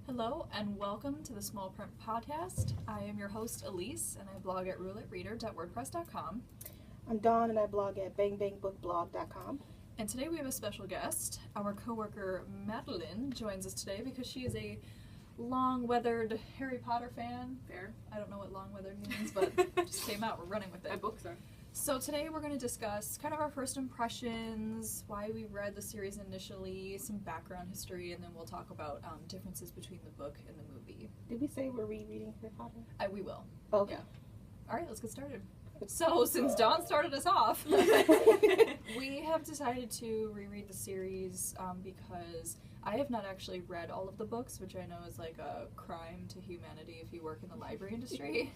Hello and welcome to the Small Print Podcast. I am your host Elise and I blog at rouletteader.wordpress.com. I'm Dawn and I blog at bangbangbookblog.com. And today we have a special guest. Our coworker Madeline joins us today because she is a long-weathered Harry Potter fan. Fair. I don't know what long-weathered means, but it just came out. We're running with it. My books are. So today we're going to discuss kind of our first impressions, why we read the series initially, some background history, and then we'll talk about differences between the book and the movie. Did we say we're rereading Harry Potter? We will. Okay. Yeah. All right, let's get started. So, since Dawn started us off, we have decided to reread the series because I have not actually read all of the books, which I know is like a crime to humanity if you work in the library industry.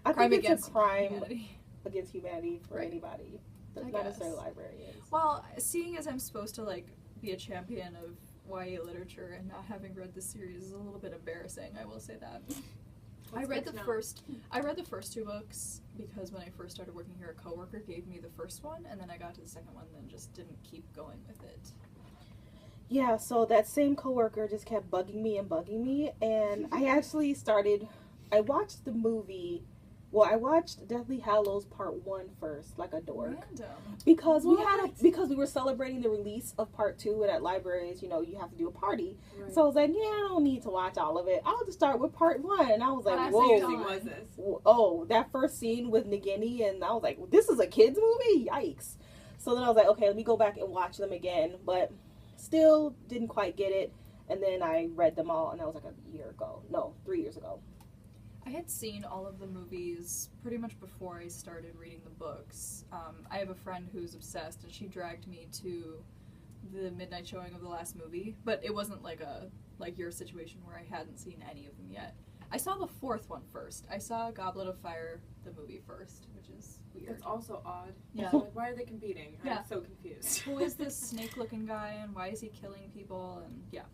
I crime think it's against a crime humanity. against humanity for Right. anybody. I Not guess. necessarily librarians. Well, seeing as I'm supposed to like be a champion of YA literature and not having read the series is a little bit embarrassing, I will say that. I read the first two books because when I first started working here, a coworker gave me the first one, and then I got to the second one, and then just didn't keep going with it. Yeah, so that same coworker just kept bugging me, and I actually I watched the movie. Well, I watched Deathly Hallows Part 1 first, like a dork. Random. Because we were celebrating the release of Part 2, and at libraries, you have to do a party. Right. So I was like, yeah, I don't need to watch all of it. I'll just start with Part 1. And I was like, How whoa. seriously was this? Oh, that first scene with Nagini, and I was like, this is a kid's movie? Yikes. So then I was like, okay, let me go back and watch them again. But still didn't quite get it. And then I read them all, and that was like 3 years ago. I had seen all of the movies pretty much before I started reading the books. I have a friend who's obsessed, and she dragged me to the midnight showing of the last movie. But it wasn't like your situation where I hadn't seen any of them yet. I saw the fourth one first. I saw Goblet of Fire, the movie first, which is weird. That's also odd. Yeah. So, why are they competing? Yeah. I'm so confused. Who is this snake-looking guy, and why is he killing people? And yeah.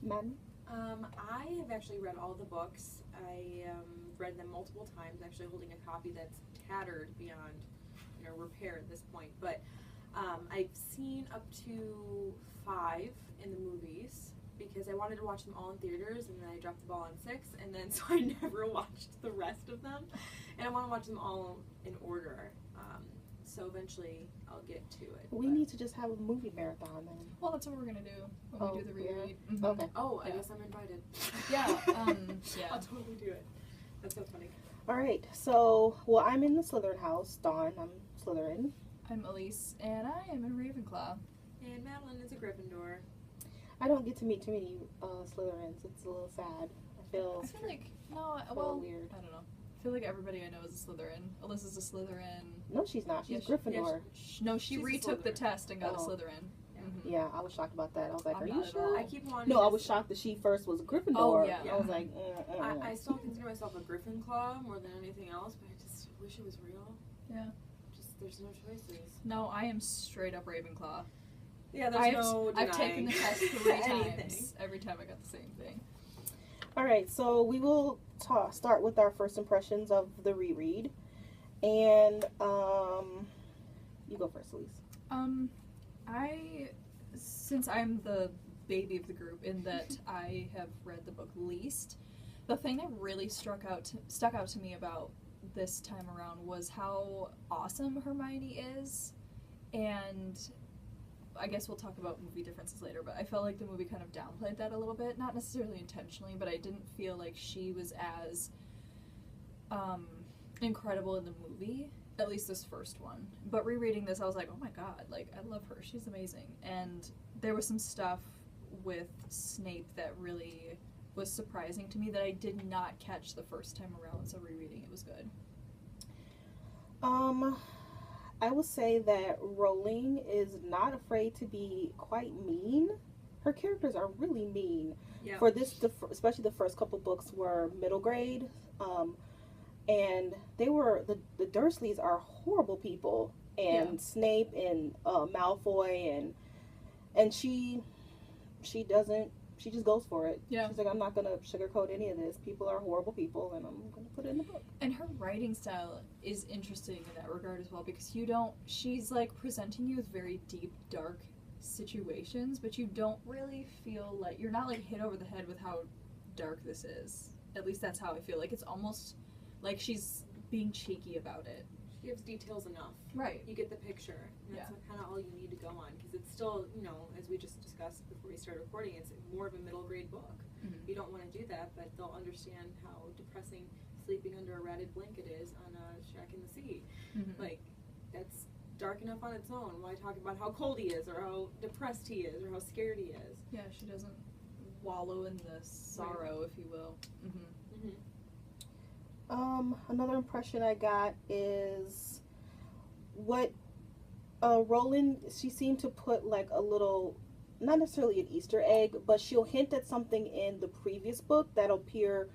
Men? I have actually read all the books. I read them multiple times, actually holding a copy that's tattered beyond, repair at this point. But I've seen up to 5 in the movies because I wanted to watch them all in theaters, and then I dropped the ball on 6, and then so I never watched the rest of them. And I want to watch them all in order. So eventually I'll get to it. We need to just have a movie marathon then. Well, that's what we're gonna do when we do the reread. Yeah. Mhm. Okay. Oh, I Yeah. guess I'm invited. Yeah. Yeah. I'll totally do it. That's so funny. All right. So, I'm in the Slytherin house. Dawn, I'm Slytherin. I'm Elise, and I am in Ravenclaw. And Madeline is a Gryffindor. I don't get to meet too many Slytherins. It's a little sad. I feel like weird. I don't know. I feel like everybody I know is a Slytherin. Alyssa's a Slytherin. No, she's not. She's Yeah, Gryffindor. No, she She's a retook the Slytherin. test and got a Oh. Slytherin. Yeah. Mhm. Yeah, I was shocked about that. I was like, I'm are not you at sure? all. I keep wanting No, to I was shocked that she first was Gryffindor. Oh, yeah. I was like, I still consider myself a Gryffindor more than anything else, but I just wish it was real. Yeah. Just, there's no choices. No, I am straight up Ravenclaw. Yeah, I've taken the test 3 anything. times. Every time I got the same thing. All right, so we will start with our first impressions of the reread. And you go first, Elise. Since I'm the baby of the group in that I have read the book least, the thing that really stuck out to me about this time around was how awesome Hermione is, and I guess we'll talk about movie differences later, but I felt like the movie kind of downplayed that a little bit, not necessarily intentionally, but I didn't feel like she was as incredible in the movie, at least this first one. But rereading this, I was like, oh my god, like, I love her, she's amazing. And there was some stuff with Snape that really was surprising to me that I did not catch the first time around, so rereading it was good. I will say that Rowling is not afraid to be quite mean. Her characters are really mean. Yeah. For this, especially the first couple books were middle grade, and they were the Dursleys are horrible people, and Yeah. Snape and Malfoy, and she just goes for it. Yeah. She's like, I'm not gonna sugarcoat any of this. People are horrible people, and I'm gonna put it in the book. And her writing style is interesting in that regard as well, because she's like presenting you with very deep, dark situations, but you don't really feel like you're not like hit over the head with how dark this is. At least that's how I feel. Like it's almost like she's being cheeky about it. She gives details enough. Right. You get the picture. And that's kind of all you need to go on, because it's still, you know, as we just discussed before we started recording, it's more of a middle grade book. Mm-hmm. You don't want to do that, but they'll understand how depressing sleeping under a ratted blanket is on a shack in the sea. Mm-hmm. Like, that's dark enough on its own. Why talk about how cold he is, or how depressed he is, or how scared he is? Yeah, she doesn't wallow in the sorrow, if you will. Mm-hmm. Mm-hmm. Another impression I got is what Roland, she seemed to put like a little, not necessarily an Easter egg, but she'll hint at something in the previous book that'll appear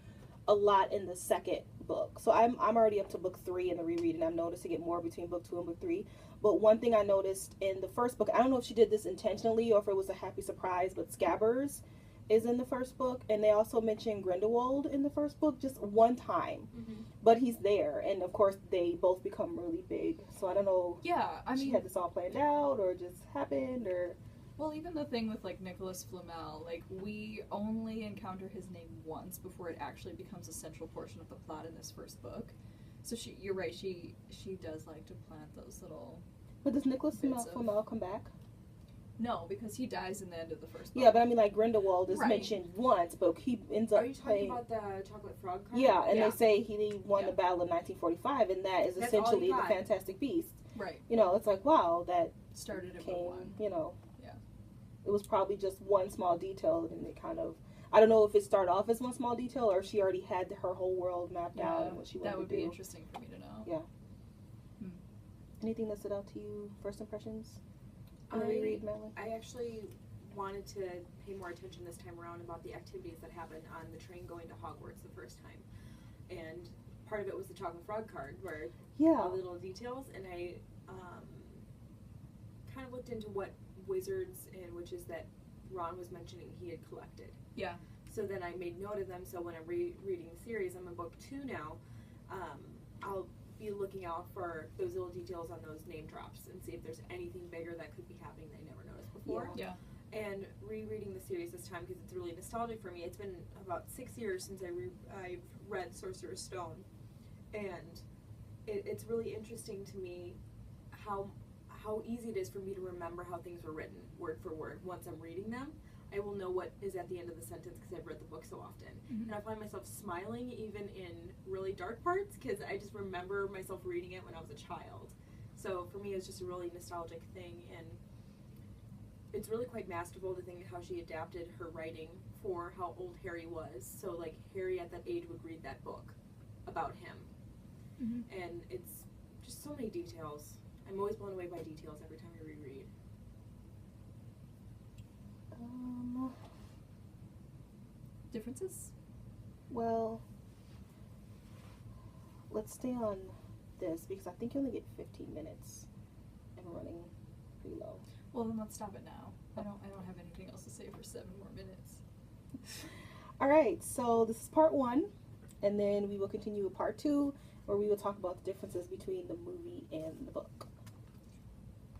a lot in the second book. So I'm already up to book 3 in the reread, and I'm noticing it more between book 2 and book 3. But one thing I noticed in the first book, I don't know if she did this intentionally or if it was a happy surprise, but Scabbers is in the first book, and they also mention Grindelwald in the first book just one time. Mm-hmm. But he's there, and of course they both become really big. So I don't know. Yeah, I she mean, had this all planned out, or it just happened, or. well, even the thing with like Nicholas Flamel, like we only encounter his name once before it actually becomes a central portion of the plot in this first book. So you're right. She does like to plant those little. But does Nicholas bits of- Flamel come back? No, because he dies in the end of the first book. Yeah, but I mean, like Grindelwald is Right. mentioned once, but he ends up Are you talking playing. about the chocolate frog card? Yeah, and Yeah. they say he won Yeah. the battle of 1945, and that is That's all essentially he the got. Fantastic Beast. Right. You know, it's like, wow, that Started in book came, 1. you know. Yeah. It was probably just one small detail, and it kind of, I don't know if it started off as one small detail, or if she already had her whole world mapped out and what she wanted that would to be do. interesting for me to know. Yeah. Hmm. Anything that stood out to you, first impressions? On the reread, Madeline? I actually wanted to pay more attention this time around about the activities that happened on the train going to Hogwarts the first time. And part of it was the chocolate frog card, where Yeah. all the little details, and I kind of looked into what wizards and witches that Ron was mentioning he had collected. Yeah. So then I made note of them, so when I'm reading the series, I'm in book 2 now, I'll be looking out for those little details on those name drops and see if there's anything bigger that could be happening that I never noticed before. Yeah. And rereading the series this time, because it's really nostalgic for me. It's been about 6 years since I've read Sorcerer's Stone, and it's really interesting to me how easy it is for me to remember how things were written word for word. Once I'm reading them, I will know what is at the end of the sentence because I've read the book so often. Mm-hmm. And I find myself smiling even in really dark parts because I just remember myself reading it when I was a child. So for me, it's just a really nostalgic thing, and it's really quite masterful to think how she adapted her writing for how old Harry was. So like Harry at that age would read that book about him. Mm-hmm. And it's just so many details. I'm always blown away by details every time I reread. Differences? Well, let's stay on this because I think you only get 15 minutes and we're running pretty low. Well, then let's stop it now. I don't have anything else to say for 7 more minutes. All right, so this is part 1, and then we will continue with part 2, where we will talk about the differences between the movie and the book.